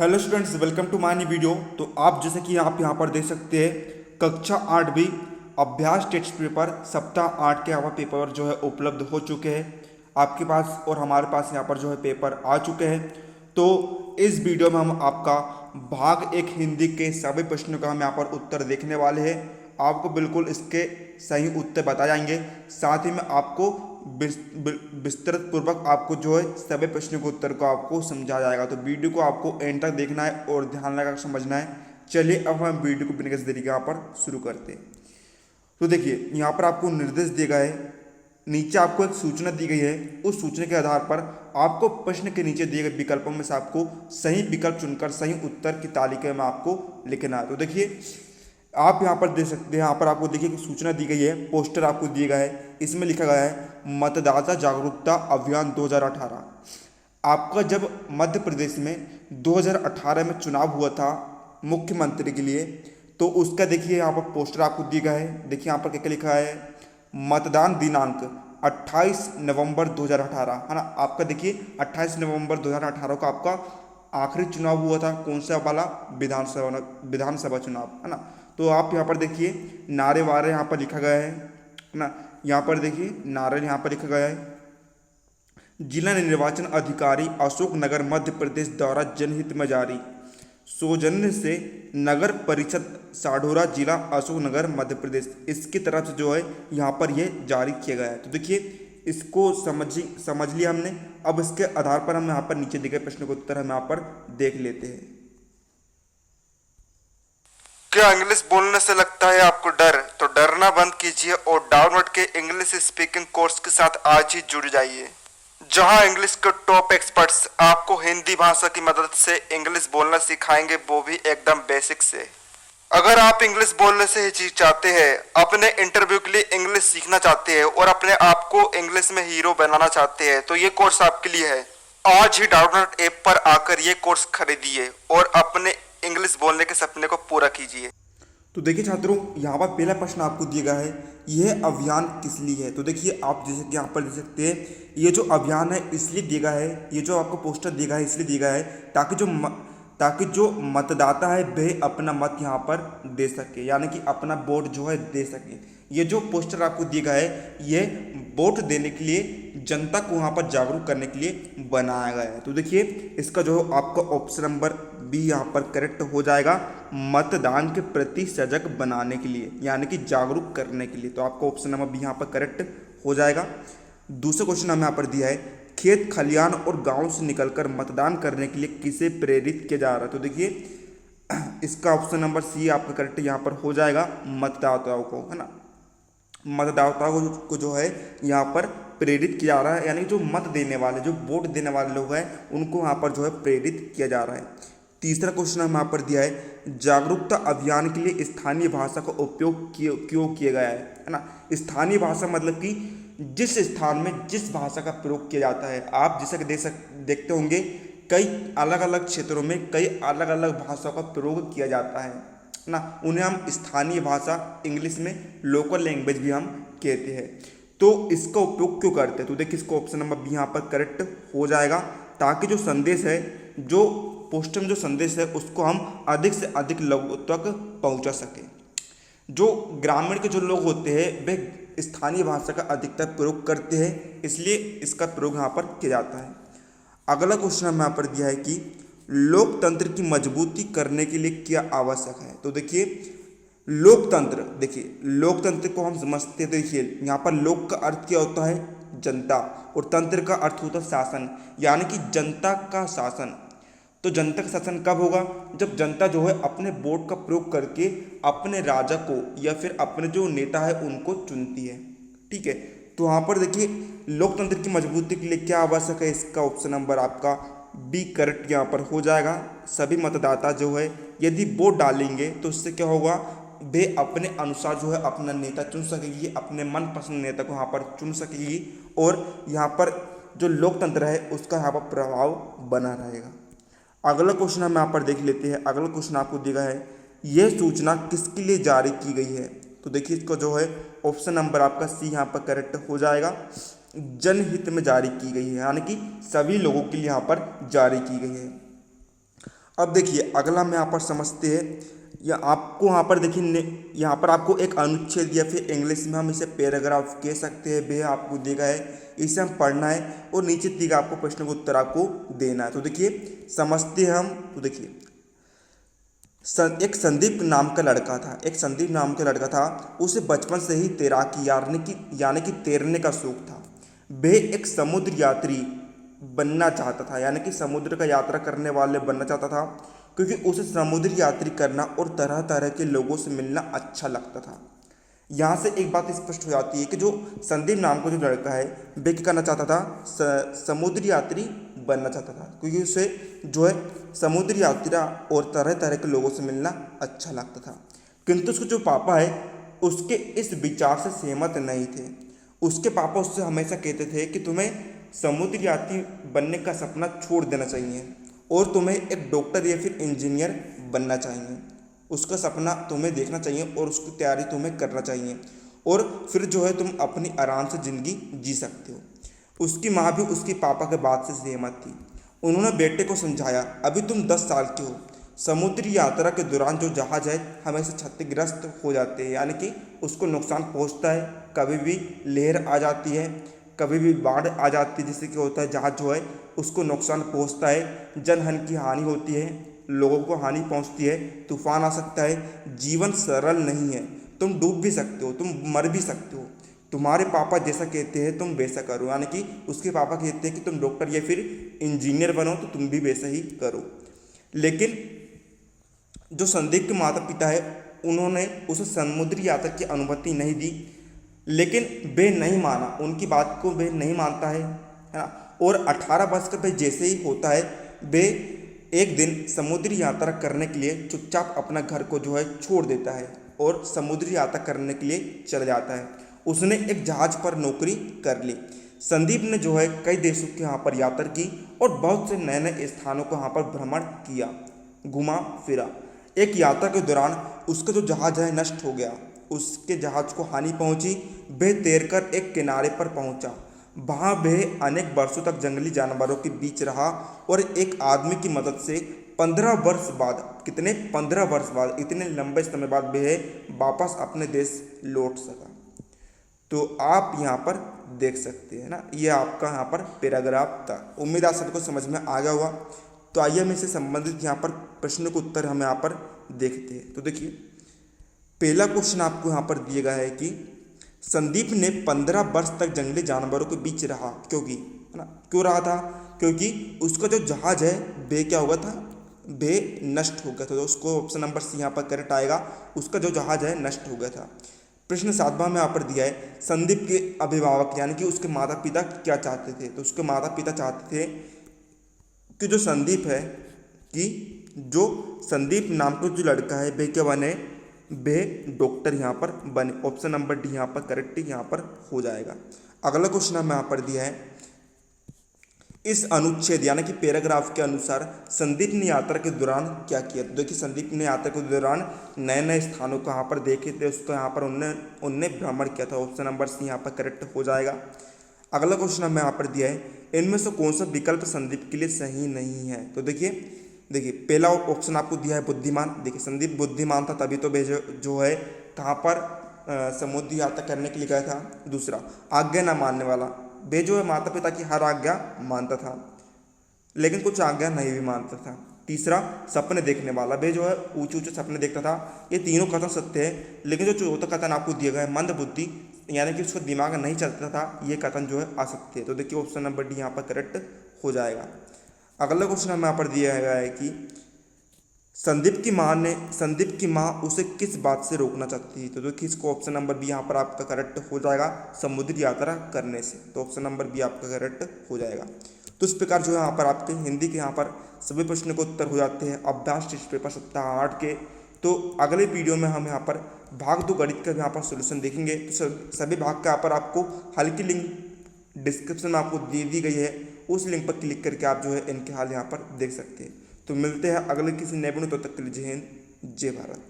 Hello students, welcome to my new video. तो आप जैसे कि आप यहाँ पर देख सकते हैं कक्षा 8वीं अभ्यास टेस्ट पेपर सप्ताह 8 के यहाँ पर पेपर जो है उपलब्ध हो चुके हैं आपके पास और हमारे पास यहाँ पर जो है पेपर आ चुके हैं। तो इस वीडियो में हम आपका भाग 1 हिंदी के सभी प्रश्नों का हम यहाँ पर उत्तर देखने वाले हैं। आपको बिल्कुल इसके सही उत्तर बताए जाएंगे, साथ ही में आपको विस्तृत पूर्वक आपको जो है सभी प्रश्नों के उत्तर को आपको समझाया जाएगा। तो वीडियो को आपको एंड तक देखना है और ध्यान लगाकर समझना है। चलिए अब हम वीडियो को बिना किसी देरी के यहाँ पर शुरू करते हैं। तो देखिए यहाँ पर आपको निर्देश दिया गया है, नीचे आपको एक सूचना दी गई है। उस सूचना के आधार पर आपको प्रश्न के नीचे दिए गए विकल्पों में से आपको सही विकल्प चुनकर सही उत्तर की तालिका में आपको लिखना है। तो देखिए आप यहाँ पर देख सकते हैं, यहाँ पर आपको देखिए कि सूचना दी गई है, पोस्टर आपको दिया गया है। इसमें लिखा गया है मतदाता जागरूकता अभियान 2018। आपका जब मध्य प्रदेश में 2018 में चुनाव हुआ था मुख्यमंत्री के लिए, तो उसका देखिए यहाँ पर पोस्टर आपको दिया गया है। देखिए यहाँ पर क्या लिखा है, मतदान दिनांक 28 नवंबर 2018, है ना। आपका देखिए 28 नवंबर 2018 का आपका आखिरी चुनाव हुआ था। कौन सा वाला? विधानसभा चुनाव, है ना। तो आप यहाँ पर देखिए नारे वारे यहाँ पर लिखा गया है ना। यहाँ पर देखिए नारे यहाँ पर लिखा गया है, जिला निर्वाचन अधिकारी अशोक नगर मध्य प्रदेश द्वारा जनहित में जारी, सौजन्य से नगर परिषद साढौरा जिला अशोक नगर मध्य प्रदेश, इसकी तरफ से जो है यहाँ पर ये जारी किया गया है। तो देखिए इसको समझ लिया हमने। अब इसके आधार पर हम यहाँ पर नीचे दिए गए प्रश्न के उत्तर हम यहाँ पर देख लेते हैं। क्या इंग्लिश बोलने से लगता है आपको डर? तो डरना बंद कीजिए और डाउनलोड के इंग्लिश स्पीकिंग कोर्स के साथ आज ही जुड़ जाइए, जहां इंग्लिश के टॉप एक्सपर्ट्स आपको हिंदी भाषा की मदद से इंग्लिश बोलना सिखाएंगे, वो भी एकदम बेसिक से। अगर आप इंग्लिश बोलने से हिचकिचाते हैं, अपने इंटरव्यू के लिए इंग्लिश सीखना चाहते हैं और अपने आप को इंग्लिश में हीरो बनाना चाहते हैं, तो ये कोर्स आपके लिए है। आज ही डाउनलोड ऐप पर आकर ये कोर्स खरीदिए और अपने इंग्लिश बोलने के सपने को पूरा कीजिए। तो देखिए छात्रों, यहाँ पर पहला प्रश्न आपको दिया गया है, यह अभियान किस लिए है। तो देखिए आप जैसे कि यहाँ पर देख सकते हैं, ये जो अभियान है इसलिए दिया गया है, ये जो आपको पोस्टर दिया गया है इसलिए दिया गया है ताकि जो मतदाता है वह अपना मत यहाँ पर दे सके, यानी कि अपना वोट जो है दे सके। ये जो पोस्टर आपको दिया गया है ये वोट देने के लिए, जनता को वहाँ पर जागरूक करने के लिए बनाया गया है। तो देखिए इसका जो आपका ऑप्शन नंबर बी यहाँ पर करेक्ट हो जाएगा, मतदान के प्रति सजग बनाने के लिए, यानी कि जागरूक करने के लिए। तो आपका ऑप्शन नंबर बी यहाँ पर करेक्ट हो जाएगा। दूसरा क्वेश्चन हमें यहाँ पर दिया है, खेत खलियान और गांव से निकलकर मतदान करने के लिए किसे प्रेरित किया जा रहा है। तो देखिए इसका ऑप्शन नंबर सी आपका करेक्ट यहाँ पर हो जाएगा, मतदाताओं को, है ना। मतदाताओं को जो है यहाँ पर प्रेरित किया जा रहा है, यानी जो मत देने वाले, जो वोट देने वाले लोग हैं उनको यहाँ पर जो है प्रेरित किया जा रहा है। तीसरा क्वेश्चन हम यहाँ पर दिया है, जागरूकता अभियान के लिए स्थानीय भाषा का उपयोग क्यों किया गया है ना। स्थानीय भाषा मतलब कि जिस स्थान में जिस भाषा का प्रयोग किया जाता है। आप जैसा कि देखते होंगे कई अलग अलग क्षेत्रों में कई अलग अलग भाषाओं का प्रयोग किया जाता है ना, उन्हें हम स्थानीय भाषा, इंग्लिश में लोकल लैंग्वेज भी हम कहते हैं। तो इसका उपयोग क्यों करते हैं? तो देखिए इसका ऑप्शन नंबर बी यहाँ पर करेक्ट हो जाएगा, ताकि जो संदेश है, जो पोस्टर में जो संदेश है उसको हम अधिक से अधिक लोगों तक पहुँचा सकें। जो ग्रामीण के जो लोग होते हैं वे स्थानीय भाषा का अधिकतर प्रयोग करते हैं, इसलिए इसका प्रयोग यहाँ पर किया जाता है। अगला क्वेश्चन हमें यहाँ पर दिया है कि लोकतंत्र की मजबूती करने के लिए क्या आवश्यक है। तो देखिए लोकतंत्र, देखिए लोकतंत्र को हम समझते हैं। देखिए यहाँ पर लोक का अर्थ क्या होता है? जनता, और तंत्र का अर्थ होता है शासन, यानी कि जनता का शासन। तो जनता का शासन कब होगा? जब जनता जो है अपने वोट का प्रयोग करके अपने राजा को या फिर अपने जो नेता है उनको चुनती है, ठीक है। तो यहाँ पर देखिए लोकतंत्र की मजबूती के लिए क्या आवश्यक है, इसका ऑप्शन नंबर आपका बी करेक्ट यहाँ पर हो जाएगा। सभी मतदाता जो है यदि वोट डालेंगे तो उससे क्या होगा, वे अपने अनुसार जो है अपना नेता चुन सकेगी, अपने मनपसंद नेता को यहाँ पर चुन सकेगी, और यहाँ पर जो लोकतंत्र है उसका यहाँ पर प्रभाव बना रहेगा। अगला क्वेश्चन हम यहाँ पर देख लेते हैं। अगला क्वेश्चन आपको दिया गया है, यह सूचना किसके लिए जारी की गई है। तो देखिए इसको जो है ऑप्शन नंबर आपका सी यहाँ पर करेक्ट हो जाएगा, जनहित में जारी की गई है, यानी कि सभी लोगों के लिए यहाँ पर जारी की गई है। अब देखिए अगला हम यहाँ पर समझते हैं, या आपको यहाँ पर देखिए यहाँ पर आपको एक अनुच्छेद या फिर इंग्लिश में हम इसे पैराग्राफ कह सकते हैं, वह आपको देगा है, इसे हम पढ़ना है और नीचे दिया आपको प्रश्न का उत्तर आपको देना है। तो देखिए समझते हैं हम। तो देखिए एक संदीप नाम का लड़का था, एक संदीप नाम का लड़का था, उसे बचपन से ही तैराकी यानी कि तैरने का शौक था। वह एक समुद्र यात्री बनना चाहता था, यानी कि समुद्र का यात्रा करने वाले बनना चाहता था, क्योंकि उसे समुद्र यात्री करना और तरह तरह के लोगों से मिलना अच्छा लगता था। यहाँ से एक बात स्पष्ट हो जाती है कि जो संदीप नाम का जो लड़का है वह क्या करना चाहता था, समुद्र यात्री बनना चाहता था, क्योंकि उसे जो है समुद्र यात्रा और तरह तरह के लोगों से मिलना अच्छा लगता था। किंतु उसके जो पापा है उसके इस विचार से सहमत नहीं थे। उसके पापा उससे हमेशा कहते थे कि तुम्हें समुद्र यात्री बनने का सपना छोड़ देना चाहिए और तुम्हें एक डॉक्टर या फिर इंजीनियर बनना चाहिए। उसका सपना तुम्हें देखना चाहिए और उसकी तैयारी तुम्हें करना चाहिए, और फिर जो है तुम अपनी आराम से ज़िंदगी जी सकते हो। उसकी माँ भी उसके पापा के बात से सहमत थी। उन्होंने बेटे को समझाया, अभी तुम 10 साल के हो, समुद्री यात्रा के दौरान जो जहाज है हमेशा क्षतिग्रस्त हो जाते हैं, यानी कि उसको नुकसान पहुंचता है। कभी भी लहर आ जाती है, कभी भी बाढ़ आ जाती है, जिससे क्या होता है जहाज जो है उसको नुकसान पहुंचता है, जनधन की हानि होती है, लोगों को हानि पहुंचती है, तूफान आ सकता है। जीवन सरल नहीं है, तुम डूब भी सकते हो, तुम मर भी सकते हो। तुम्हारे पापा जैसा कहते हैं तुम वैसा करो, यानी कि उसके पापा कहते हैं कि तुम डॉक्टर या फिर इंजीनियर बनो, तो तुम भी वैसा ही करो। लेकिन जो संदीप के माता पिता है उन्होंने उसे समुद्री यात्रा की अनुमति नहीं दी, लेकिन वे नहीं माना, उनकी बात को वे नहीं मानता है ना। और 18 वर्ष का वे जैसे ही होता है, वे एक दिन समुद्री यात्रा करने के लिए चुपचाप अपना घर को जो है छोड़ देता है और समुद्री यात्रा करने के लिए चला जाता है। उसने एक जहाज पर नौकरी कर ली। संदीप ने जो है कई देशों के यहाँ पर यात्रा की और बहुत से नए नए स्थानों को यहाँ पर भ्रमण किया, घुमा फिरा। एक यात्रा के दौरान उसका जो जहाज है नष्ट हो गया, उसके जहाज को हानि पहुंची। वह तैरकर एक किनारे पर पहुंचा। वहाँ वह अनेक वर्षों तक जंगली जानवरों के बीच रहा और एक आदमी की मदद से 15 वर्ष बाद, कितने 15 वर्ष बाद, इतने लंबे समय बाद वह वापस अपने देश लौट सका। तो आप यहाँ पर देख सकते हैं ना, ये आपका यहाँ पर पैराग्राफ था। उम्मीद आप सबको समझ में आ गया होगा। तो आइए हम इससे संबंधित यहाँ पर प्रश्न के उत्तर हम यहाँ पर देखते हैं। तो देखिए पहला क्वेश्चन आपको यहाँ पर दिया गया है कि संदीप ने 15 वर्ष तक जंगली जानवरों के बीच रहा, क्योंकि है ना, क्यों रहा था? क्योंकि उसका जो जहाज है वे क्या हुआ था, वे नष्ट हो गया था। तो उसको ऑप्शन नंबर सी यहाँ पर करेक्ट आएगा, उसका जो जहाज है नष्ट हो गया था। प्रश्न 7वां में यहाँ पर दिया है संदीप के अभिभावक यानी कि उसके माता पिता क्या चाहते थे। तो उसके माता पिता चाहते थे कि जो संदीप नाम का जो लड़का है वे क्या बने, वे डॉक्टर यहाँ पर बने। ऑप्शन नंबर डी यहाँ पर करेक्ट यहाँ पर हो जाएगा। अगला क्वेश्चन हमें यहाँ पर दिया है इस अनुच्छेद यानी कि पैराग्राफ के अनुसार संदीप ने यात्रा के दौरान क्या किया। तो देखिए संदीप ने यात्रा के दौरान नए नए स्थानों को यहाँ पर देखे थे, उसको यहाँ पर उनने भ्रमण किया था। ऑप्शन नंबर सी यहाँ पर करेक्ट हो जाएगा। अगला क्वेश्चन हमें यहाँ पर दिया है इनमें से कौन सा विकल्प संदीप के लिए सही नहीं है। तो देखिए पहला ऑप्शन आपको दिया है बुद्धिमान। देखिए संदीप बुद्धिमान था तभी तो वे जो है कहाँ पर समुद्री यात्रा करने के लिए गया था। दूसरा आज्ञा न मानने वाला, वे जो है माता पिता की हर आज्ञा मानता था लेकिन कुछ आज्ञा नहीं भी मानता था। तीसरा सपने देखने वाला, वे जो है ऊंचे ऊंचे सपने देखता था। ये तीनों कथन सत्य है, लेकिन जो चौथा कथन आपको दिया गया है मंद बुद्धि यानी कि उसका दिमाग नहीं चलता था, ये कथन जो है असत्य है। तो देखिए ऑप्शन नंबर डी यहाँ पर करेक्ट हो जाएगा। अगला क्वेश्चन हमें यहाँ पर दिया गया है कि संदीप की माँ उसे किस बात से रोकना चाहती थी। तो देखिए इसको ऑप्शन नंबर बी यहाँ पर आपका करेक्ट हो जाएगा, समुद्री यात्रा करने से। तो ऑप्शन नंबर बी आपका करेक्ट हो जाएगा। तो इस प्रकार जो है यहाँ पर आपके हिंदी के यहाँ पर सभी प्रश्नों के उत्तर हो जाते हैं अभ्यास टेस्ट पेपर सप्ताह 8 के। तो अगले वीडियो में हम यहाँ पर भाग 2 गणित का यहाँ पर सोल्यूशन देखेंगे। तो सभी भाग का यहाँ पर आपको हल की लिंक डिस्क्रिप्शन में आपको दे दी गई है, उस लिंक पर क्लिक करके आप जो है इनके हाल यहाँ पर देख सकते हैं। तो मिलते हैं अगले किसी नए वीडियो, तब तक के लिए जय हिंद जय भारत।